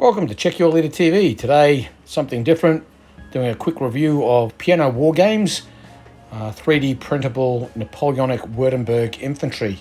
Welcome to Check Your Leader TV. Today, something different, doing a quick review of Pano Wargames, 3D printable Napoleonic Württemberg Infantry.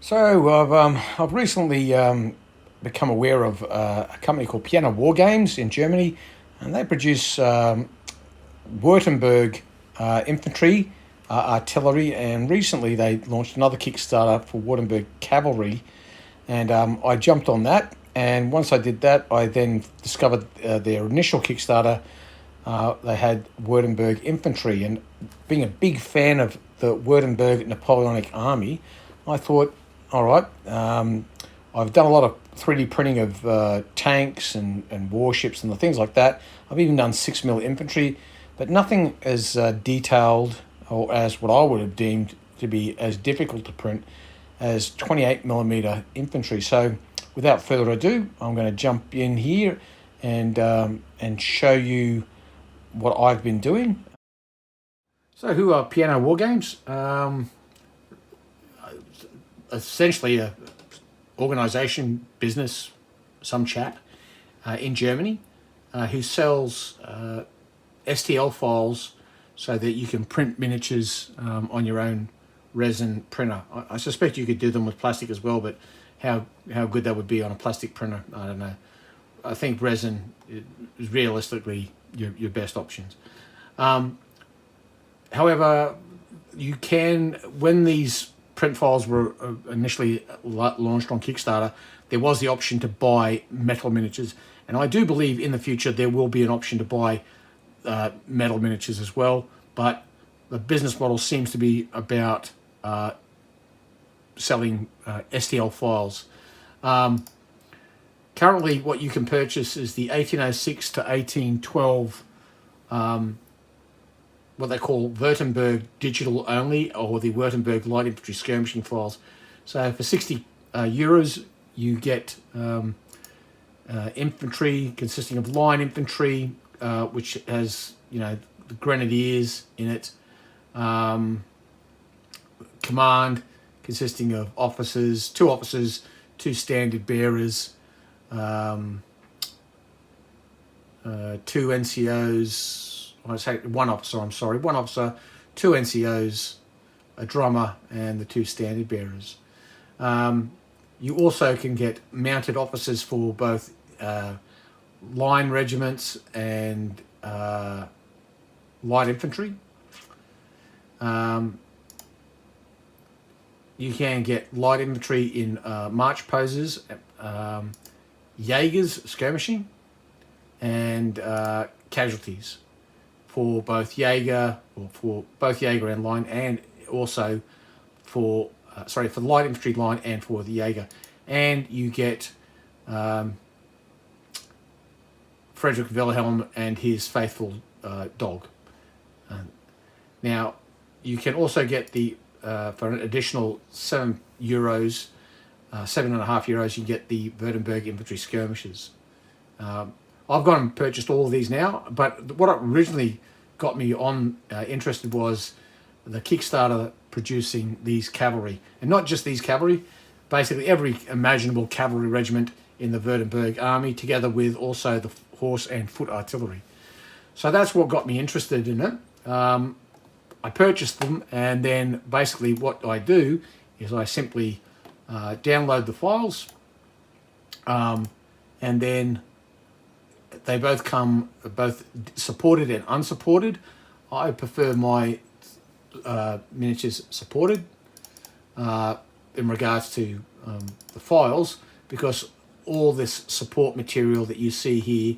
So I've recently become aware of a company called Pano Wargames in Germany, and they produce Württemberg Infantry, artillery, and recently they launched another Kickstarter for Württemberg Cavalry, and I jumped on that. And once I did that, I then discovered their initial Kickstarter. They had Württemberg Infantry, and being a big fan of the Württemberg Napoleonic Army, I thought, all right, I've done a lot of 3D printing of tanks and warships and the things like that. I've even done 6mm infantry, but nothing as detailed or as what I would have deemed to be as difficult to print as 28mm infantry. So without further ado, I'm going to jump in here and show you what I've been doing. So who are Pano Wargames? Essentially a organization, business, some chap in Germany who sells STL files so that you can print miniatures on your own resin printer. I suspect you could do them with plastic as well, but how good that would be on a plastic printer, I don't know. I think resin is realistically your best options. However, you can, when these print files were initially launched on Kickstarter, there was the option to buy metal miniatures, and I do believe in the future there will be an option to buy metal miniatures as well, but the business model seems to be about selling STL files. Currently what you can purchase is the 1806 to 1812 what they call Württemberg digital only, or the Württemberg light infantry skirmishing files. So for 60 euros you get infantry consisting of line infantry, which has, you know, the grenadiers in it, command consisting of officers, two standard bearers, two NCOs. I say one officer, two NCOs, a drummer, and the two standard bearers. You also can get mounted officers for both line regiments and light infantry. You can get light infantry in march poses, Jaegers skirmishing, and casualties for both Jaeger, or for both Jaeger and line, and also for for the light infantry line and for the Jaeger. And you get Frederick Wilhelm and his faithful dog. Now you can also get the for an additional €7, 7.5 euros, you get the Württemberg infantry skirmishers. I've gone and purchased all of these now, but what originally got me on interested was the Kickstarter producing these cavalry, and not just these cavalry, basically every imaginable cavalry regiment in the Württemberg army, together with also the horse and foot artillery. So that's what got me interested in it. I purchased them, and then basically what I do is I simply download the files, and then they both come both supported and unsupported. I prefer my miniatures supported in regards to the files, because all this support material that you see here,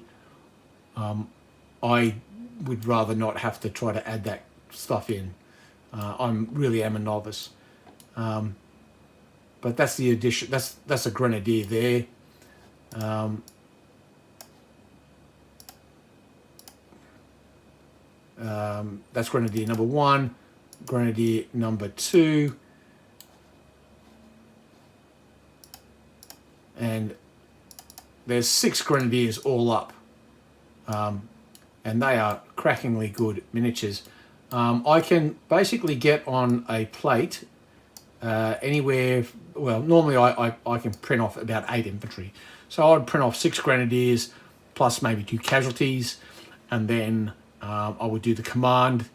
I would rather not have to try to add that stuff in. I'm really am a novice, but that's the addition. That's a grenadier there. That's grenadier number 1, grenadier number 2, and there's 6 grenadiers all up. and they are crackingly good miniatures. I can basically get on a plate anywhere, well, normally I can print off about 8 infantry. So I'd print off 6 grenadiers plus maybe 2 casualties, and then I would do the command.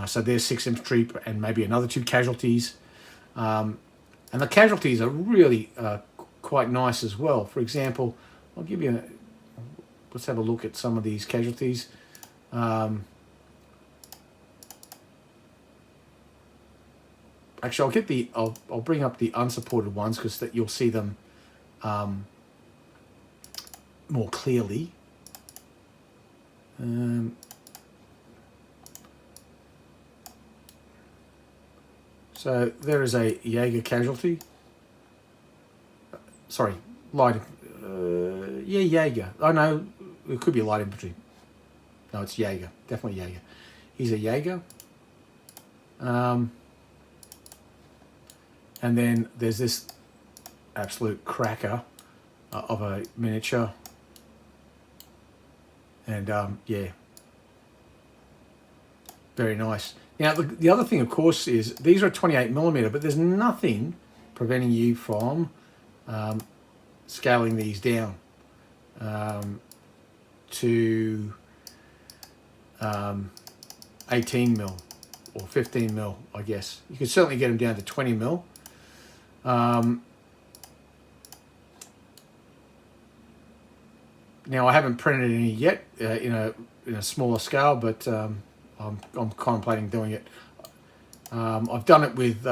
So there's 6 infantry and maybe another 2 casualties. And the casualties are really quite nice as well. For example, I'll give you let's have a look at some of these casualties. Actually, I'll bring up the unsupported ones because that you'll see them more clearly. So there is a Jaeger casualty. Sorry, light. Yeah, Jaeger. Oh no, it could be light infantry. No, it's Jaeger. Definitely Jaeger. He's a Jaeger. And then there's this absolute cracker of a miniature. And yeah, very nice. Now, the other thing, of course, is these are 28mm, but there's nothing preventing you from scaling these down to 18mm or 15mm, I guess. You can certainly get them down to 20mm. Now, I haven't printed any yet in a smaller scale, but I'm contemplating doing it. I've done it with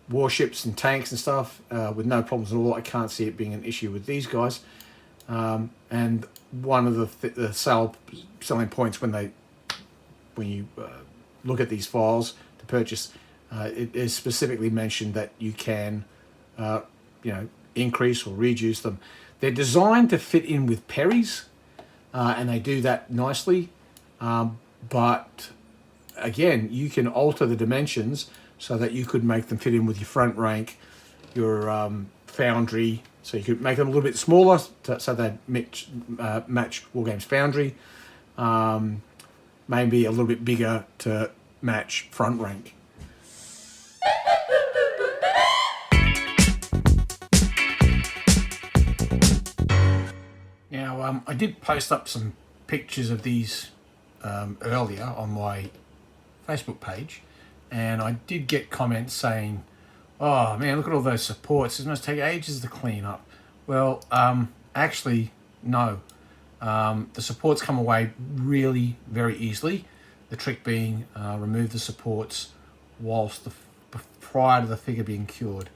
warships and tanks and stuff with no problems at all. I can't see it being an issue with these guys. And one of the selling points when you look at these files to purchase, it is specifically mentioned that you can, increase or reduce them. They're designed to fit in with Perry's, and they do that nicely. But again, you can alter the dimensions so that you could make them fit in with your front rank, your foundry. So you could make them a little bit smaller so they match Wargames Foundry. Maybe a little bit bigger to match front rank. Now, I did post up some pictures of these earlier on my Facebook page, and I did get comments saying, oh man, look at all those supports, it must take ages to clean up. Well, actually, no. The supports come away really very easily. The trick being remove the supports whilst prior to the figure being cured,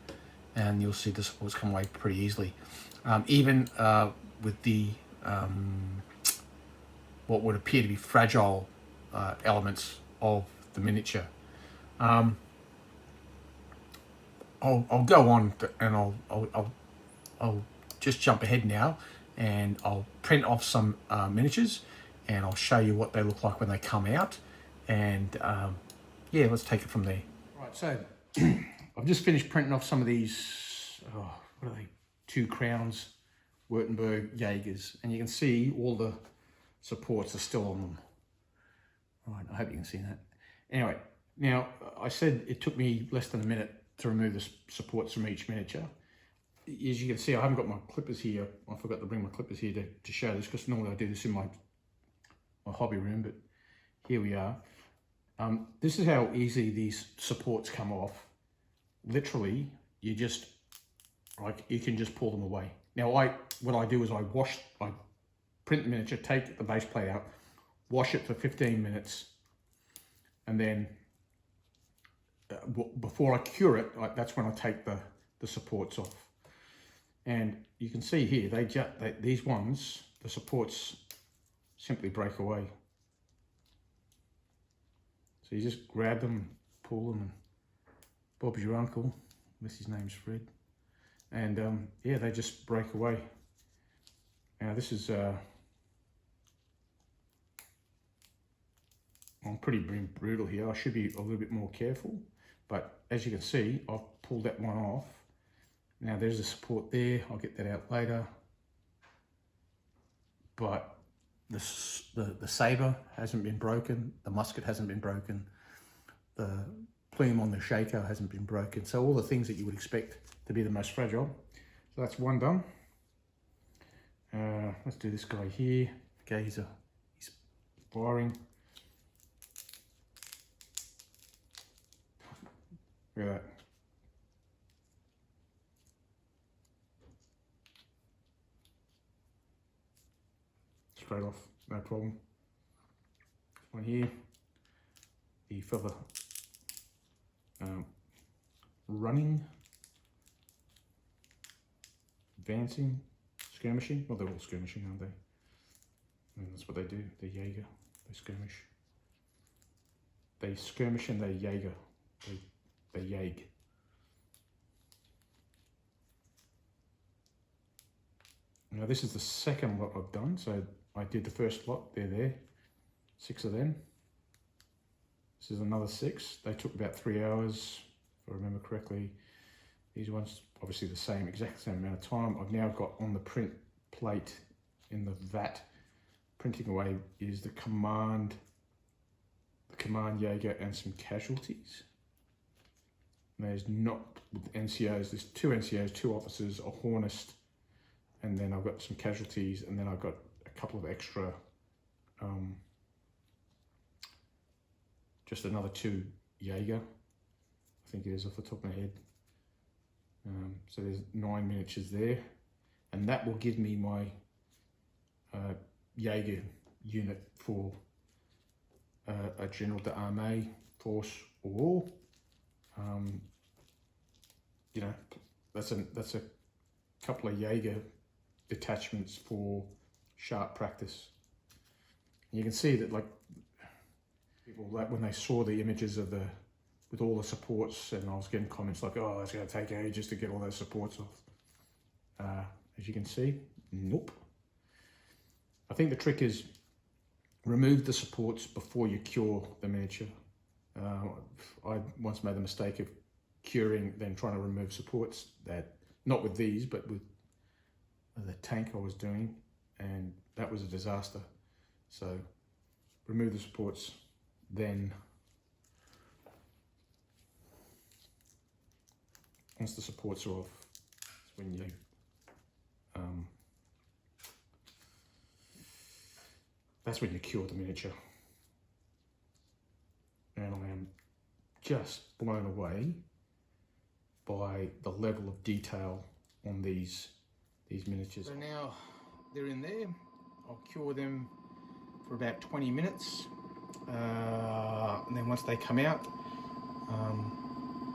and you'll see the supports come away pretty easily. Even with the what would appear to be fragile elements of the miniature. I'll go on and I'll just jump ahead now, and I'll print off some miniatures, and I'll show you what they look like when they come out, and yeah, let's take it from there. Right, so I've just finished printing off some of these, what are they, 2 crowns Württemberg Jaegers, and you can see all the supports are still on them. Right, I hope you can see that. Anyway, now I said it took me less than a minute to remove the supports from each miniature. As you can see, I haven't got my clippers here. I forgot to bring my clippers here to show this, because normally I do this in my hobby room, but here we are. This is how easy these supports come off. Literally, you can just pull them away. Now, what I do is I print the miniature, take the base plate out, wash it for 15 minutes, and then before I cure it, that's when I take the supports off. And you can see here, these ones, the supports simply break away. So you just grab them, pull them, and Bob's your uncle, unless his name's Fred. And yeah, they just break away. Now this is, I'm pretty brutal here. I should be a little bit more careful, but as you can see, I've pulled that one off. Now there's a support there, I'll get that out later. But the saber hasn't been broken, the musket hasn't been broken, the plume on the shaker hasn't been broken. So all the things that you would expect to be the most fragile. So that's one done. Let's do this guy here. Okay, he's firing. Look at that. Straight off, no problem. One here, the feather running, advancing, skirmishing. Well, they're all skirmishing, aren't they? And that's what they do. They're Jaeger. They skirmish. They skirmish and they Jaeger. They Jaeg. Now this is the second lot I've done. So I did the first lot. They're there. 6 of them. This is another 6. They took about 3 hours, if I remember correctly. These ones, obviously the same, exact same amount of time. I've now got on the print plate in the vat, printing away, is the command Jaeger and some casualties. And there's not, with NCOs, there's 2 NCOs, 2 officers, a hornist, and then I've got some casualties, and then I've got a couple of extra, just another 2 Jaeger, I think it is off the top of my head. So there's 9 miniatures there, and that will give me my Jaeger unit for a General d'Armée force, or you know, that's a couple of Jaeger detachments for sharp practice. And you can see that, like, people, like, when they saw the images of with all the supports, and I was getting comments like, oh, it's going to take ages to get all those supports off. As you can see, nope. I think the trick is remove the supports before you cure the miniature. I once made the mistake of curing, then trying to remove supports. That, not with these, but with the tank I was doing, and that was a disaster. So remove the supports, then once the supports are off, that's when you cure the miniature. And I am just blown away by the level of detail on these miniatures. So now they're in there. I'll cure them for about 20 minutes, and then once they come out,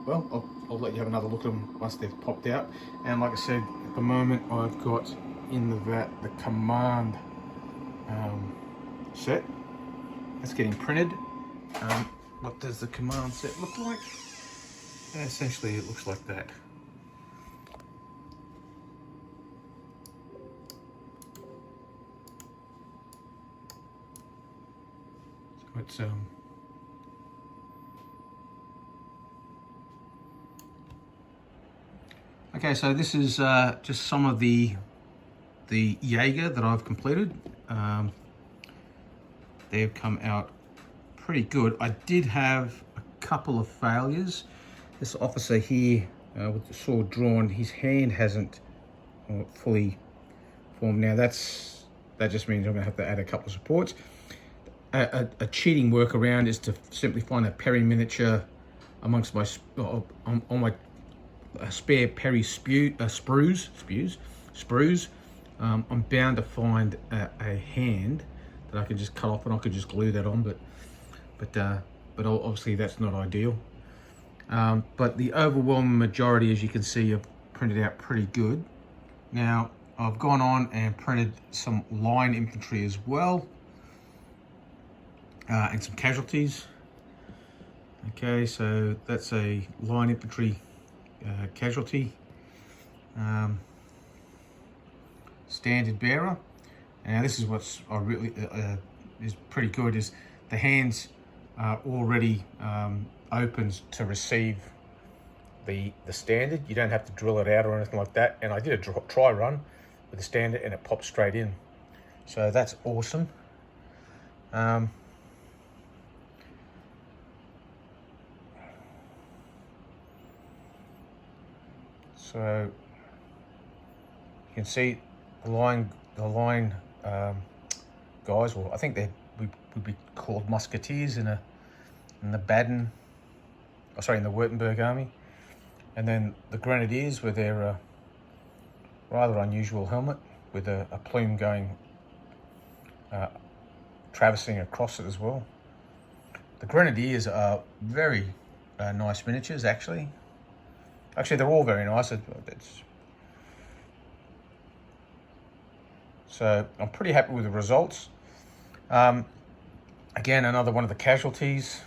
well, I'll let you have another look at them once they've popped out. And like I said, at the moment I've got in the vat the command set that's getting printed. What does the command set look like? Essentially it looks like that. So it's okay, so this is just some of the Jaeger that I've completed. They've come out pretty good. I did have a couple of failures. This officer here with the sword drawn, his hand hasn't fully formed. Now that just means I'm gonna have to add a couple of supports. A cheating workaround is to simply find a Perry miniature amongst my on my spare Perry sprues. I'm bound to find a hand that I can just cut off, and I could just glue that on, but obviously that's not ideal. But the overwhelming majority, as you can see, are printed out pretty good. Now I've gone on and printed some line infantry as well, and some casualties. Okay, so that's a line infantry casualty, standard bearer. Now this is what's really is pretty good, is the hands are already opened to receive the standard. You don't have to drill it out or anything like that. And I did a try run with the standard and it popped straight in. So that's awesome. So you can see the line guys, well, I think they would be called musketeers in the Baden, oh, sorry, in the Württemberg army, and then the grenadiers with their rather unusual helmet with a plume going traversing across it as well. The grenadiers are very nice miniatures, actually. Actually, they're all very nice. So I'm pretty happy with the results. Again, another one of the casualties.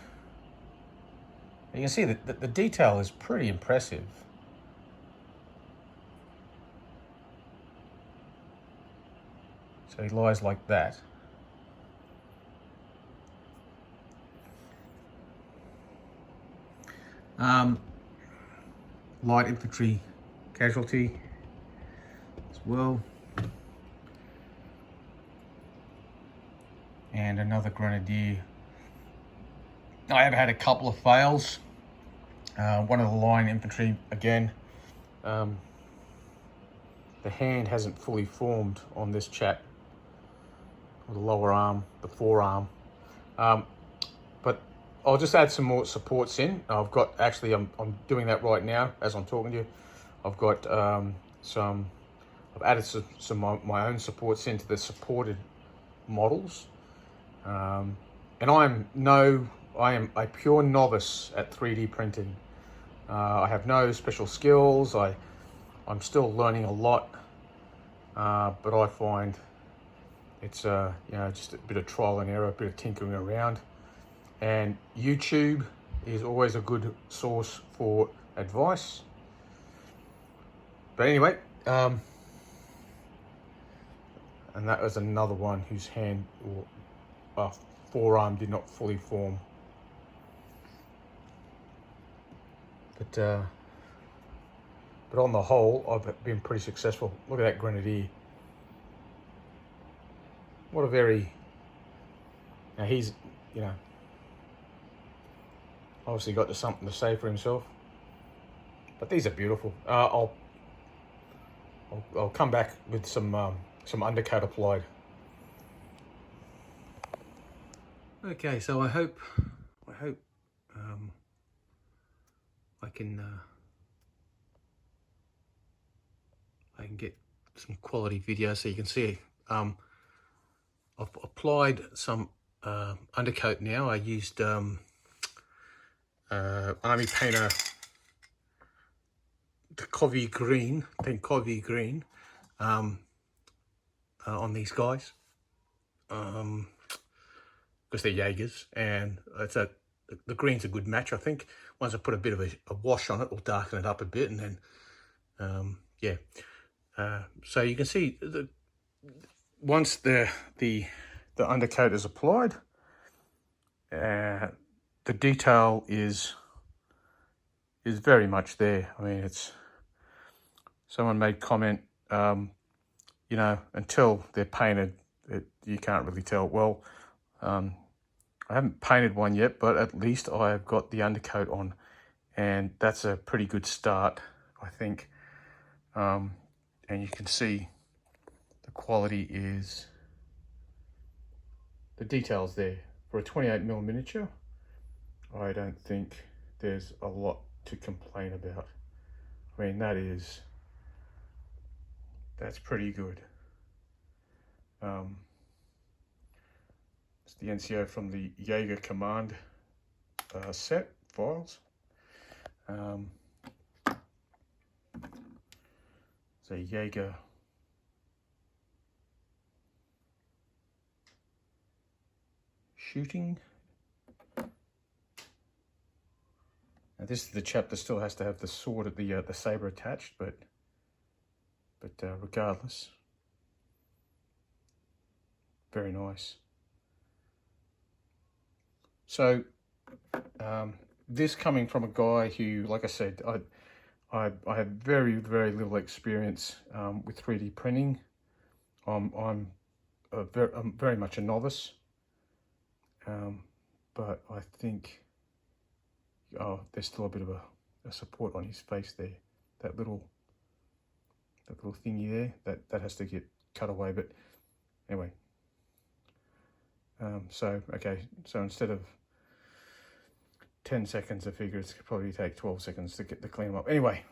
You can see that the detail is pretty impressive. So he lies like that. Light infantry casualty as well. And another grenadier. I have had a couple of fails. One of the line infantry again. The hand hasn't fully formed on this chap. The lower arm, the forearm. But I'll just add some more supports in. I've got, actually, I'm doing that right now as I'm talking to you. I've got I've added some my own supports into the supported models. And I am a pure novice at 3D printing. I have no special skills. I'm still learning a lot, but I find it's just a bit of trial and error, a bit of tinkering around. And YouTube is always a good source for advice. But anyway, and that was another one whose hand or forearm did not fully form. But on the whole, I've been pretty successful. Look at that grenadier. What a very, now he's, obviously got something to say for himself. But these are beautiful. I'll come back with some undercoat applied. Okay, so I hope I can get some quality video so you can see. I've applied some undercoat now. I used Army Painter Tenkovy Green on these guys, because they're Jaegers, and the green's a good match, I think. Once I put a bit of a wash on it, we'll darken it up a bit, and then so you can see once the undercoat is applied, the detail is very much there. I mean, someone made comment, until they're painted, you can't really tell. Well, I haven't painted one yet, but at least I've got the undercoat on, and that's a pretty good start, I think. And you can see the quality the details there. For a 28mm miniature, I don't think there's a lot to complain about. I mean, that's pretty good. It's the NCO from the Jaeger Command set files. It's a Jaeger shooting. Now this is the chap that still has to have the sword at the saber attached, but regardless, very nice. So this coming from a guy who, like I said, I have very, very little experience with 3D printing. I'm very much a novice. but I think, oh, there's still a bit of a support on his face there. That little thingy there, that has to get cut away. But anyway, so instead of 10 seconds, I figure it's probably take 12 seconds to get the clean them up. Anyway,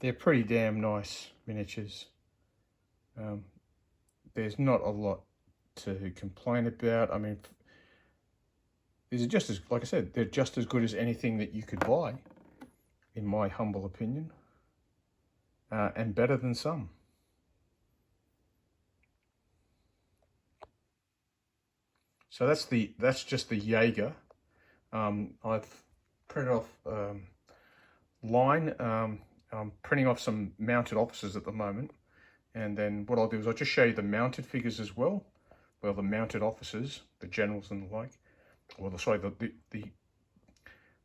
they're pretty damn nice miniatures. There's not a lot to complain about. I mean, these are just as, like I said, they're just as good as anything that you could buy, in my humble opinion, and better than some. So that's just the Jaeger. I've printed off line. I'm printing off some mounted officers at the moment, and then what I'll do is I'll just show you the mounted figures as well. Well, the mounted officers, the generals and the like, or the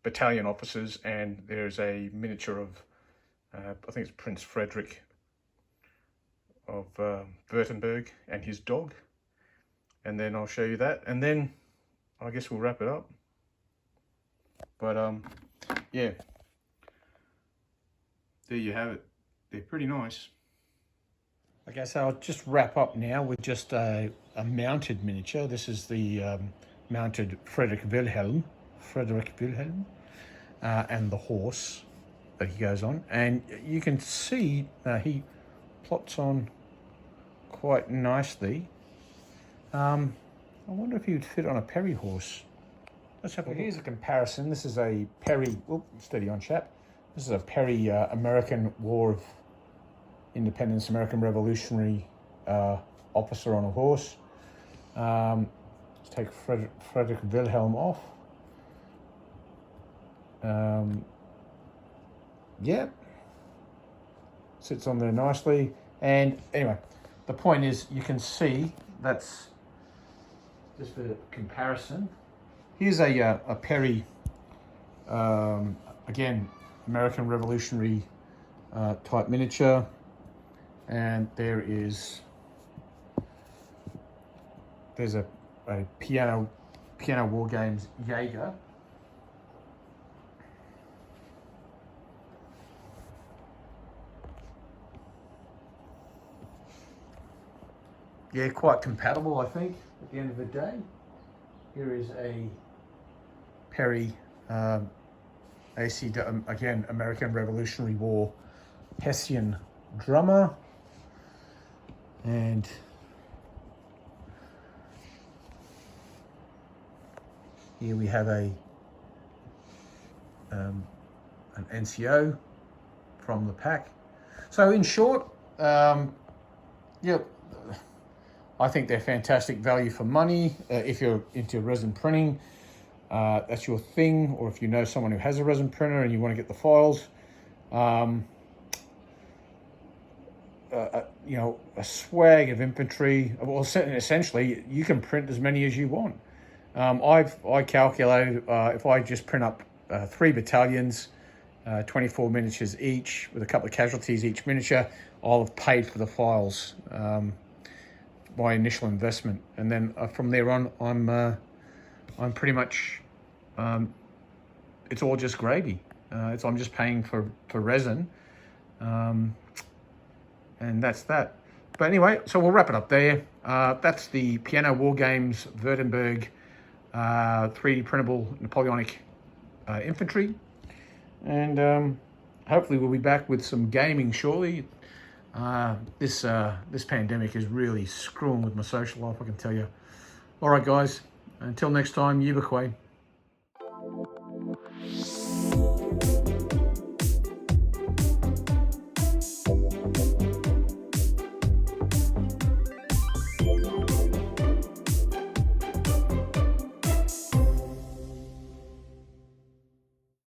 battalion officers, and there's a miniature of I think it's Prince Frederick of Württemberg and his dog, and then I'll show you that, and then I guess we'll wrap it up. But yeah, there you have it. They're pretty nice. Okay, so I'll just wrap up now with just a mounted miniature. This is the mounted Frederick Wilhelm, and the horse that he goes on. And you can see he plots on quite nicely. I wonder if he'd fit on a Perry horse. Let's have a look. Here's a comparison. This is a Perry, steady on chap. This is a Perry American War of Independence, American Revolutionary officer on a horse. Let's take Frederick Wilhelm off. Yeah, sits on there nicely. And anyway, the point is, you can see that's just for comparison. Here's a Perry, again, American Revolutionary type miniature, and there's a Pano Wargames Jaeger. Yeah, quite compatible, I think, at the end of the day. Here is a Perry AC, again, American Revolutionary War Hessian drummer. And here we have an NCO from the pack. So in short, yeah, I think they're fantastic value for money. If you're into resin printing, that's your thing, or if you know someone who has a resin printer and you want to get the files, you know, a swag of infantry. Well, essentially, you can print as many as you want. I calculated if I just print up 3 battalions, 24 miniatures each, with a couple of casualties each miniature, I'll have paid for the files. My initial investment, and then from there on, I'm pretty much, it's all just gravy. I'm just paying for resin, and that's that. But anyway, so we'll wrap it up there. That's the Pano Wargames Württemberg 3D printable Napoleonic infantry, and hopefully we'll be back with some gaming shortly. This pandemic is really screwing with my social life, I can tell you. All right, guys, until next time, Yubakwe.